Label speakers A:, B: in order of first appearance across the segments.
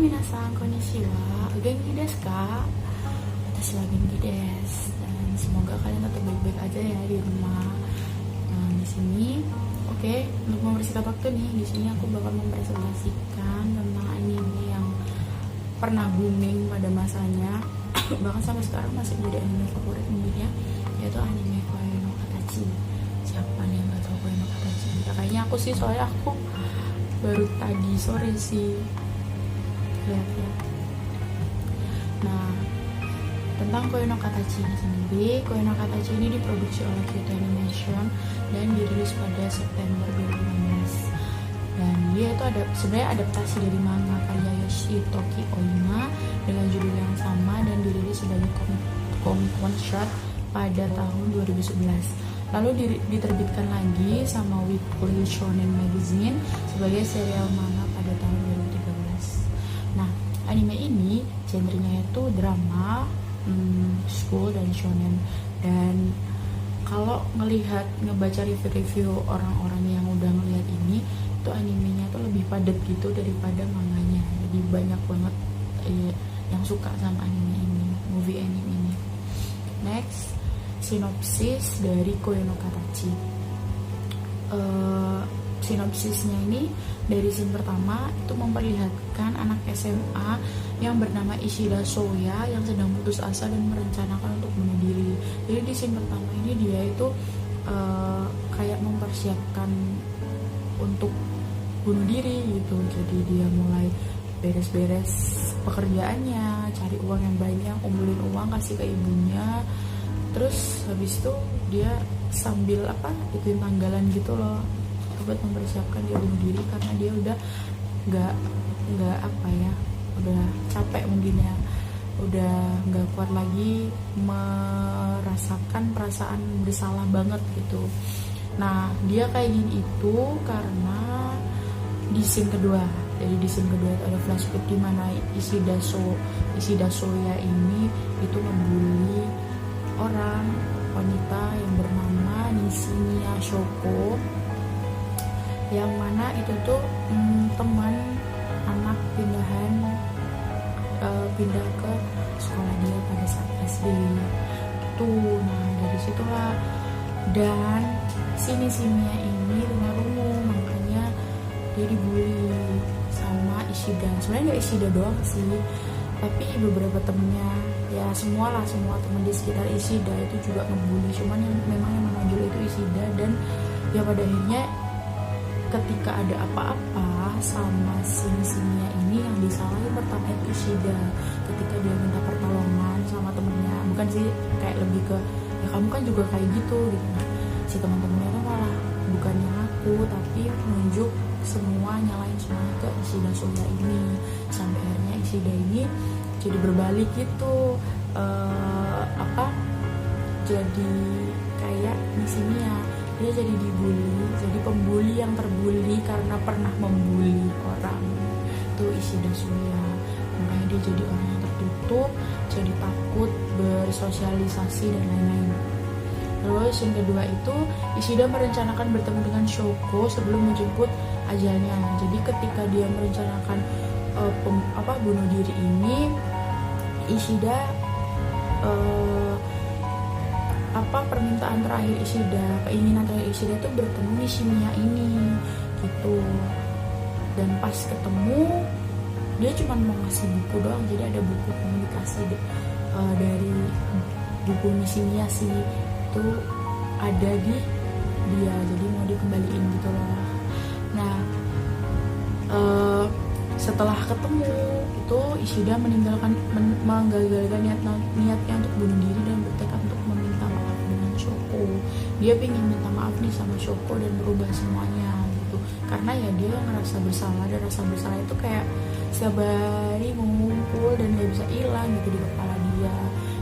A: minasan konnichiwa, o genki desu ka? Watashi wa genki desu. Dan semoga kalian tetap baik-baik aja ya di rumah. Di sini, oke, untuk mempersingkat waktu nih, di sini aku bakal mempresentasikan tentang anime yang pernah booming pada masanya, bahkan sampai sekarang masih menjadi anime favorit mungkin ya, yaitu anime Koe no Katachi. Siapa nih yang gak tau Koe no Katachi? Kayaknya aku sih, soalnya aku baru tadi sore sih lihat ya. Nah, tentang Koe no Katachi ini sendiri, Koe no Katachi ini diproduksi oleh Kyoto Animation dan dirilis pada September 2015. Dan dia itu sebenarnya adaptasi dari manga karya Yoshitoki Oima dengan judul yang sama dan dirilis sebagai comic one shot pada tahun 2011. Lalu diterbitkan lagi sama Weekly Shonen Magazine sebagai serial manga pada tahun 2013. Nah, anime ini genrenya itu drama, school dan shonen. Dan kalau ngebaca review orang-orang yang udah ngelihat ini, itu animenya tuh lebih padat gitu daripada manganya. Jadi banyak banget yang suka sama anime ini, movie anime ini. Next, sinopsis dari Koe no Katachi. Sinopsisnya ini dari scene pertama itu memperlihatkan anak SMA yang bernama Ishida Soya yang sedang putus asa dan merencanakan untuk bunuh diri. Jadi di scene pertama ini dia itu kayak mempersiapkan untuk bunuh diri gitu. Jadi dia mulai beres-beres pekerjaannya, cari uang yang banyak, kumpulin uang kasih ke ibunya. Terus habis itu dia sambil ikutin tanggalan gitu loh, buat mempersiapkan dia bunuh diri karena dia udah nggak udah capek mungkin ya, udah nggak kuat lagi merasakan perasaan bersalah banget gitu. Nah, dia kayak gini itu karena di scene kedua. Jadi di scene kedua itu ada flashback di mana Ishida Soya ini itu membuli orang wanita yang bernama Nishinya Shoko, yang mana itu tuh teman anak pindah ke sekolah dia pada saat SD tuh. Nah, dari situlah dan sini-sininya ini tunarungu, makanya dia dibully sama Ishida. Sebenarnya nggak Ishida doang sih, tapi beberapa temennya, ya semua teman di sekitar Ishida itu juga ngebully. Cuman yang menonjol itu Ishida. Dan ya pada akhirnya ketika ada apa-apa sama sini-sininya ini, yang disalahin pertama itu Ishida. Ketika dia minta pertolongan sama temennya, bukan sih, kayak lebih ke ya kamu kan juga kayak gitu. Nah, si teman-temannya tuh malah bukannya ngaku tapi menunjuk nyalain semua ke Ishida Soya ini. Sampai akhirnya Ishida ini jadi berbalik gitu, jadi kayak di sini ya, dia jadi dibully, jadi pembuli yang terbully karena pernah membuli orang tuh Ishida Soya. Makanya dia jadi orang yang tertutup, jadi takut bersosialisasi dan lain-lain. Terus yang kedua itu Ishida merencanakan bertemu dengan Shoko sebelum menjemput ajalnya. Jadi ketika dia merencanakan bunuh diri ini, Ishida permintaan terakhir Ishida, keinginan terakhir Ishida itu bertemu Nishinya ini gitu. Dan pas ketemu dia cuma mau ngasih buku doang. Jadi ada buku komunikasi dari buku Nishinya sih itu ada di dia, jadi mau dikembaliin gitu loh. Nah, setelah ketemu itu Ishida menggagalkan niatnya untuk bunuh diri dan bertekad untuk meminta maaf dengan Shoko. Dia pengen minta maaf nih sama Shoko dan berubah semuanya gitu, karena ya dia ngerasa bersalah, dan rasa bersalah itu kayak setiap hari mengumpul dan gak bisa hilang gitu di kepala dia.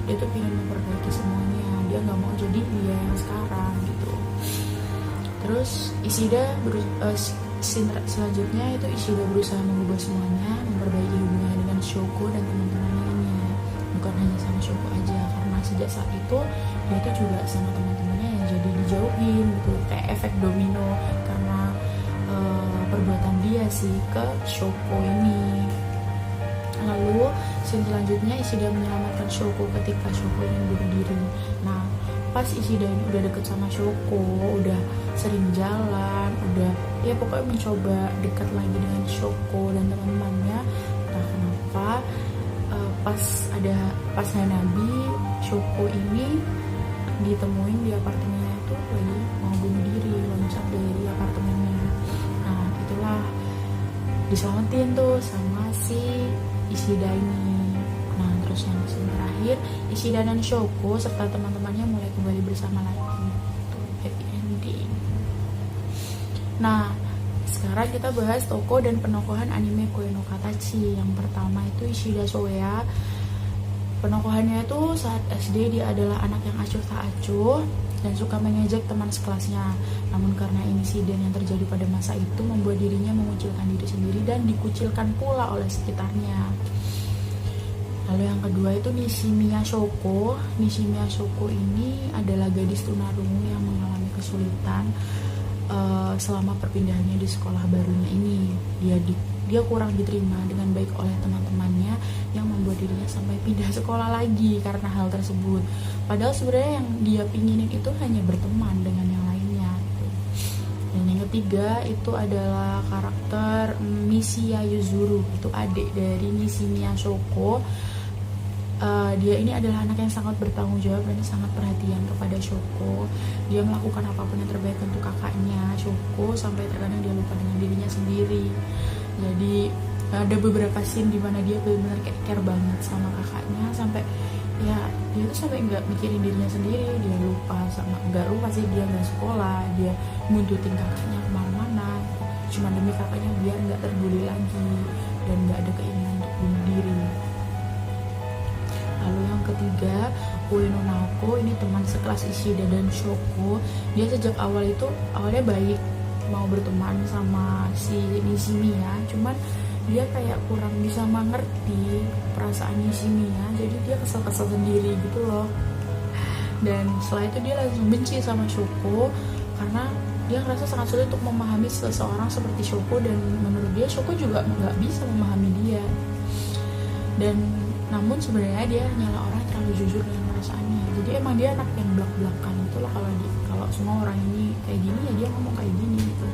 A: Dia tuh pengen memperbaiki semuanya, dia nggak mau jadi dia yang sekarang gitu. Terus Ishida selanjutnya itu Ishida berusaha mengubah semuanya, memperbaiki hubungannya dengan Shoko dan teman-teman lainnya. Bukan hanya sama Shoko aja, karena sejak saat itu dia tuh juga sama teman-temannya yang jadi dijauhin gitu, kayak efek domino karena perbuatan dia sih ke Shoko ini. Lalu scene selanjutnya Ishida menyelamatkan Shoko ketika Shoko ingin bunuh diri. Nah, pas Ishida ini udah deket sama Shoko, udah sering jalan, udah ya pokoknya mencoba dekat lagi dengan Shoko dan teman-temannya. Nah, kenapa pas Hanabi, Shoko ini ditemuin di apartemennya itu lagi mau bunuh diri, loncat dari apartemennya. Nah, itulah diselamatin tuh sama si Ishida ini. Nah, terus yang scene terakhir, Ishida dan Shoko serta teman-temannya mulai kembali bersama lagi. Tuh, happy ending. Nah, sekarang kita bahas tokoh dan penokohan anime Koe no Katachi. Yang pertama itu Ishida Soya. Penokohannya itu saat SD dia adalah anak yang acuh tak acuh dan suka mengejek teman sekelasnya. Namun karena insiden yang terjadi pada masa itu membuat dirinya mengucilkan diri sendiri dan dikucilkan pula oleh sekitarnya. Lalu yang kedua itu Nishimiya Shoko. Nishimiya Shoko ini adalah gadis tunarungu yang mengalami kesulitan selama perpindahannya di sekolah barunya ini. Dia kurang diterima dengan baik oleh teman-temannya yang membuat dirinya sampai pindah sekolah lagi karena hal tersebut. Padahal sebenarnya yang dia pinginin itu hanya berteman dengan yang lainnya. Dan yang ketiga itu adalah karakter Mishiya Yuzuru, itu adik dari Nishimiya Shoko. Dia ini adalah anak yang sangat bertanggung jawab dan sangat perhatian kepada Shoko. Dia melakukan apapun yang terbaik untuk kakaknya Shoko sampai terkadang dia lupa dengan dirinya sendiri. Jadi ada beberapa scene di mana dia benar-benar kayak care banget sama kakaknya sampai ya dia tuh sampai nggak mikirin dirinya sendiri. Dia lupa sama nggak lupa sih, dia nggak sekolah, dia buntutin kakaknya kemana-mana cuma demi kakaknya biar nggak terbully lagi dan nggak ada keinginan untuk bunuh diri. Lalu yang ketiga, Ueno Naoko, ini teman sekelas Ishida dan Shoko. Dia sejak awalnya baik, mau berteman sama si Nishimiya, cuman dia kayak kurang bisa mengerti perasaan Nishimiya, jadi dia kesel-kesel sendiri gitu loh. Dan setelah itu dia langsung benci sama Shoko karena dia ngerasa sangat sulit untuk memahami seseorang seperti Shoko, dan menurut dia Shoko juga nggak bisa memahami dia. Dan namun sebenarnya dia hanyalah orang yang terlalu jujur dengan perasaannya. Jadi emang dia anak yang belak-belakan gitu loh. Kalau semua orang ini kayak gini ya dia ngomong kayak gini gitu.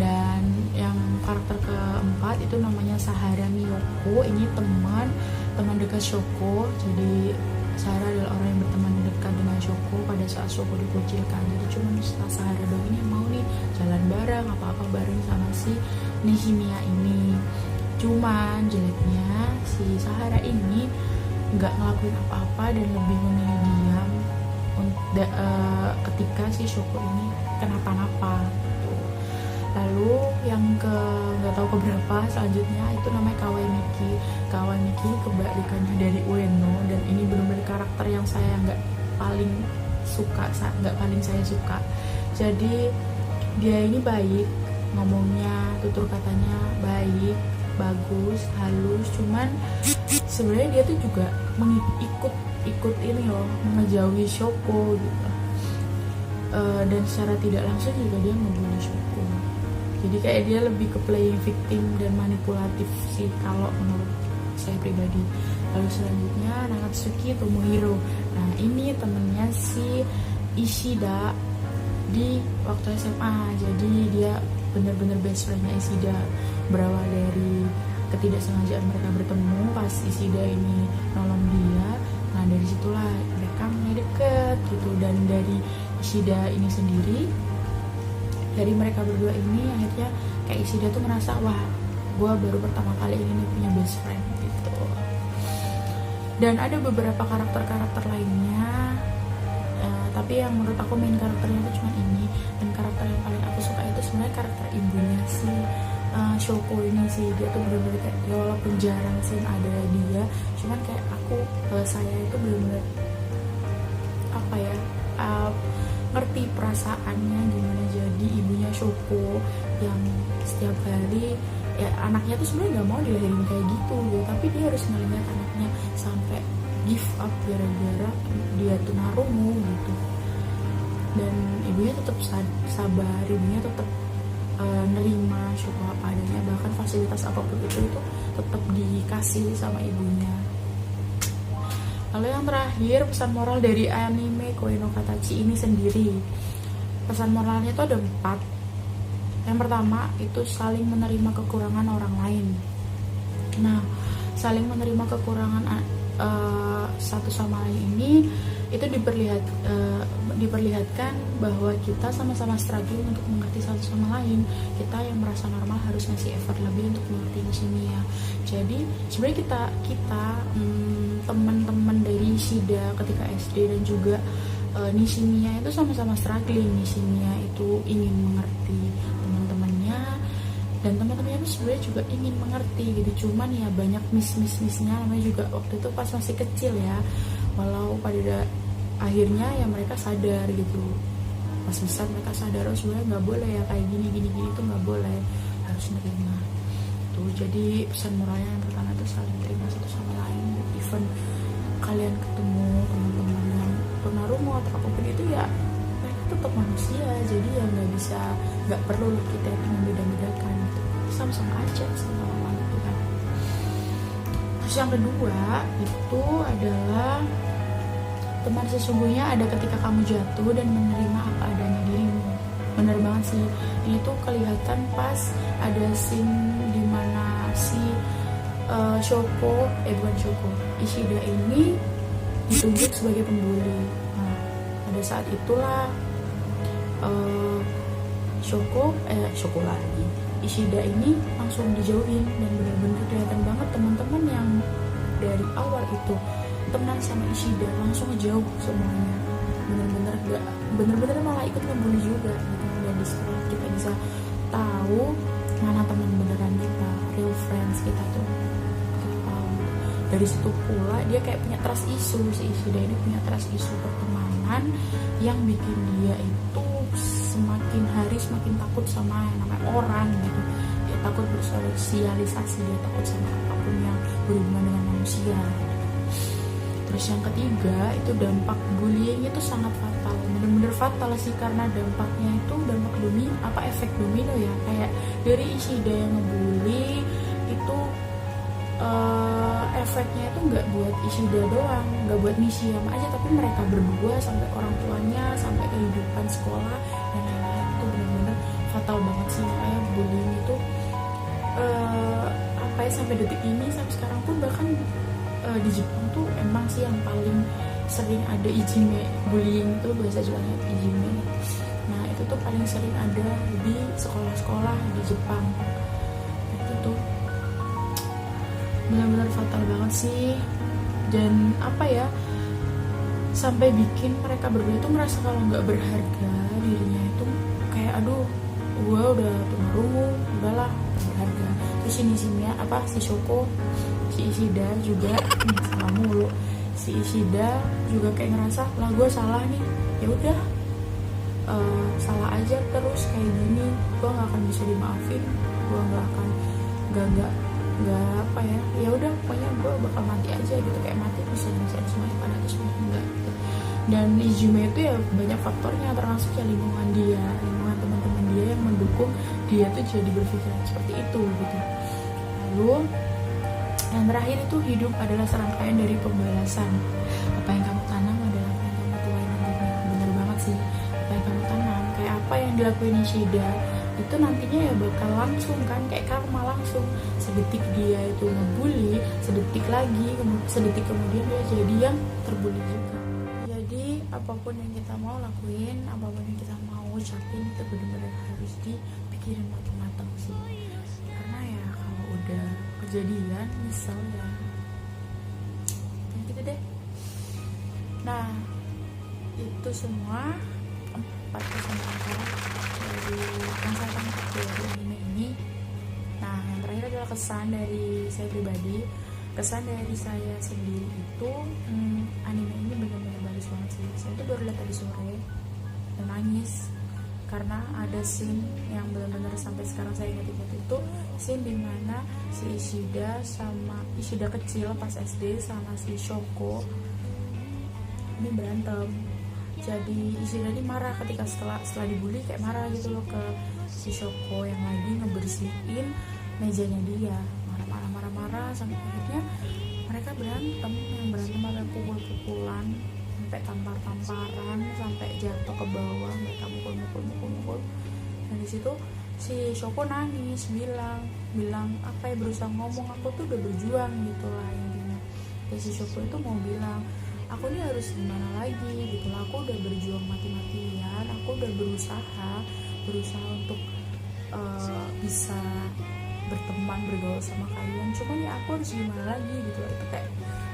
A: Dan yang karakter keempat itu namanya Sahara Miyoko. Ini teman dekat Shoko. Jadi Sahara adalah orang yang berteman dekat dengan Shoko pada saat Shoko dikucilkan. Jadi cuma Sahara doang ini yang mau nih jalan bareng, apa-apa bareng sama si Nishimiya ini. Cuman jeleknya si Sahara ini nggak ngelakuin apa-apa dan lebih memilih diam ketika si Shoko ini kenapa-napa. Lalu yang nggak tahu keberapa selanjutnya itu namanya Kawai Miki. Kawai Miki kebalikannya dari Ueno, dan ini benar-benar karakter yang saya nggak paling saya suka. Jadi dia ini baik, ngomongnya tutur katanya baik, bagus, halus, cuman sebenarnya dia tuh juga ikut ini loh, ngejauhi Shoko gitu. Dan secara tidak langsung juga dia ngebunuh Shoko. Jadi kayak dia lebih ke playing victim dan manipulatif sih kalau menurut saya pribadi. Lalu selanjutnya Nagatsuki Tomohiro. Nah ini temennya si Ishida di waktu SMA. Jadi dia benar-benar best friendnya Ishida. Berawal dari ketidaksengajaan mereka bertemu pas Ishida ini nolong dia. Nah dari situlah mereka mulai deket gitu. Dan dari Ishida ini sendiri, dari mereka berdua ini akhirnya kayak Ishida tuh merasa, wah gue baru pertama kali ini punya best friend gitu. Dan ada beberapa karakter-karakter lainnya, tapi yang menurut aku main karakternya itu cuma ini. Dan karakter yang paling aku suka itu sebenarnya karakter ibunya si Shoko ini sih. Dia tuh bener-bener kayak ya walaupun jarang sih ada dia, cuman kayak saya itu bener-bener apa ya, ngerti perasaannya gimana jadi ibunya Shoko yang setiap hari ya anaknya tuh sebenarnya nggak mau dilahirin kayak gitu, tapi dia harus ngelihat anaknya sampai give up gara-gara dia tunarungu gitu. Dan ibunya tetap sabar, ibunya tetap nerima Shoko apa adanya, bahkan fasilitas apapun itu tetap dikasih sama ibunya. Lalu yang terakhir, pesan moral dari anime Koe no Katachi ini sendiri. Pesan moralnya itu ada 4. Yang pertama itu saling menerima kekurangan orang lain. Nah, saling menerima kekurangan satu sama lain ini itu diperlihatkan bahwa kita sama-sama struggling untuk mengerti satu sama lain. Kita yang merasa normal harus ngasih effort lebih untuk mengerti Nishimiya. Jadi sebenarnya kita teman-teman dari Ishida ketika SD dan juga Nishimiya itu sama-sama struggling. Nishimiya itu ingin mengerti teman-temannya dan teman-temannya itu sebenarnya juga ingin mengerti gitu. Cuman ya banyak miss-nya, namanya juga waktu itu pas masih kecil ya. Walau pada akhirnya ya mereka sadar gitu, pas besar mereka sadar sebenarnya nggak boleh ya kayak gini tuh nggak boleh, harus nerima tuh. Jadi pesan moralnya yang pertama itu saling terima satu sama lain. Even kalian ketemu teman-teman yang tunarungu atau apapun itu ya mereka tetap manusia, jadi ya nggak perlu kita itu membeda-bedakan gitu. Sama-sama aja sama orang itu kan. Terus yang kedua itu adalah teman sesungguhnya ada ketika kamu jatuh dan menerima apa adanya dirimu. Bener banget sih, ini tuh kelihatan pas ada scene dimana si Ishida ini ditunjuk sebagai pembuli. Nah, pada saat itulah Ishida ini langsung dijauhin dan benar-benar kelihatan banget teman-teman yang dari awal itu teman sama Ishida langsung ngejauh semuanya, bener-bener malah ikut ngebully juga gitu. Dan di situ kita bisa tahu mana teman beneran kita, real friends kita tuh kita tahu. Dari situ pula dia kayak punya trust issue, si Ishida ini punya trust issue pertemanan yang bikin dia itu semakin hari semakin takut sama yang namanya orang gitu. Dia takut bersosialisasi, dia takut sama apapun yang berhubungan dengan manusia gitu. Terus yang ketiga itu dampak bullying itu sangat fatal, bener-bener fatal sih, karena dampaknya itu efek domino ya. Kayak dari Ishida yang ngebully itu efeknya itu nggak buat Ishida doang, nggak buat Nishiyama aja, tapi mereka berdua sampai orang tuanya, sampai kehidupan sekolah dan lain-lain. Itu bener-bener fatal banget sih. Kayak bullying itu sampai detik ini, sampai sekarang pun bahkan di Jepang tuh emang sih yang paling sering ada ijime, bullying itu bahasa Jepangnya ijime. Nah itu tuh paling sering ada di sekolah-sekolah di Jepang. Itu tuh benar-benar fatal banget sih. Dan sampai bikin mereka berdua tuh merasa kalau nggak berharga dirinya itu, kayak aduh gue udah tunarungu, udahlah berharga. Terus ini si Shoko, si Ishida juga salah mulu. Si Ishida juga kayak ngerasa lah gue salah nih, ya udah salah aja terus kayak gini, gue nggak akan bisa dimaafin, gue nggak ya udah pokoknya gue bakal mati aja gitu, kayak mati bisa semuanya pada itu semuanya enggak gitu. Dan Izume itu ya banyak faktornya, termasuk ya lingkungan teman-teman dia yang mendukung dia tuh jadi berpikiran seperti itu gitu. Lalu yang terakhir itu hidup adalah serangkaian dari pembalasan. Apa yang kamu tanam adalah apa yang kamu tuai nantinya. Bener banget sih, apa yang kamu tanam, kayak apa yang dilakuin Ishida itu nantinya ya bakal langsung kan, kayak karma langsung. Sedetik dia itu ngebully, sedetik kemudian dia jadi yang terbully juga. Jadi apapun yang kita mau lakuin, apapun yang kita mau ucapin itu benar-benar harus dipikirin matang-matang sih. Karena ya kalau udah kejadian misal ya gitu deh. Nah itu semua 4 pesan dari yang saya tangkap dari anime ini. Nah yang terakhir adalah kesan dari saya pribadi. Kesan dari saya sendiri itu anime ini benar-benar bagus banget sih. Saya tuh baru lihat tadi sore dan nangis karena ada scene yang benar-benar sampai sekarang saya ingat-ingat, itu scene dimana si Ishida kecil pas SD sama si Shoko ini berantem. Jadi Ishida ini marah ketika setelah dibully, kayak marah gitu loh ke si Shoko yang lagi ngebersihin mejanya dia, marah-marah sampai akhirnya mereka berantem, yang berantem sampai pukul-pukulan, sampai tampar-tamparan, sampai jatuh ke bawah, mereka mukul. Dan di situ si Shoko nangis, bilang apa ya, berusaha ngomong aku tuh udah berjuang gitu lah intinya. Dan si Shoko itu mau bilang aku ini harus gimana lagi gitu lah, aku udah berjuang mati-matian, aku udah berusaha untuk bisa berteman, bergaul sama kalian, cuman ya aku harus gimana lagi gitu lah. Itu kayak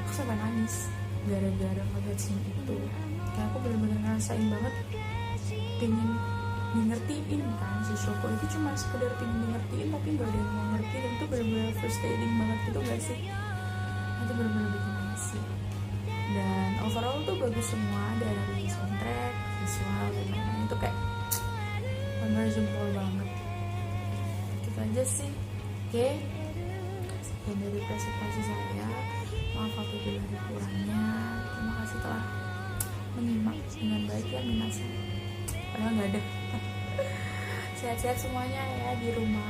A: aku sampai nangis gara-gara ngeliat scene itu. Kayak aku bener-bener ngerasain banget pengen ngertiin kan, si Shoko itu cuma sekedar pengen ngertiin tapi gak ada yang mau ngerti, dan itu bener-bener frustrating banget gitu gak sih. Itu bener-bener bikin nangis sih. Dan overall tuh bagus semua, dari soundtrack, visual, dan lain-lain itu kayak bener jempol banget. Gitu aja sih. Oke, sekian dari presentasi saya. Maaf apabila ada kurangnya. Terima kasih telah menyimak dengan baik ya, minasan. Padahal nggak ada. Sehat-sehat semuanya ya di rumah.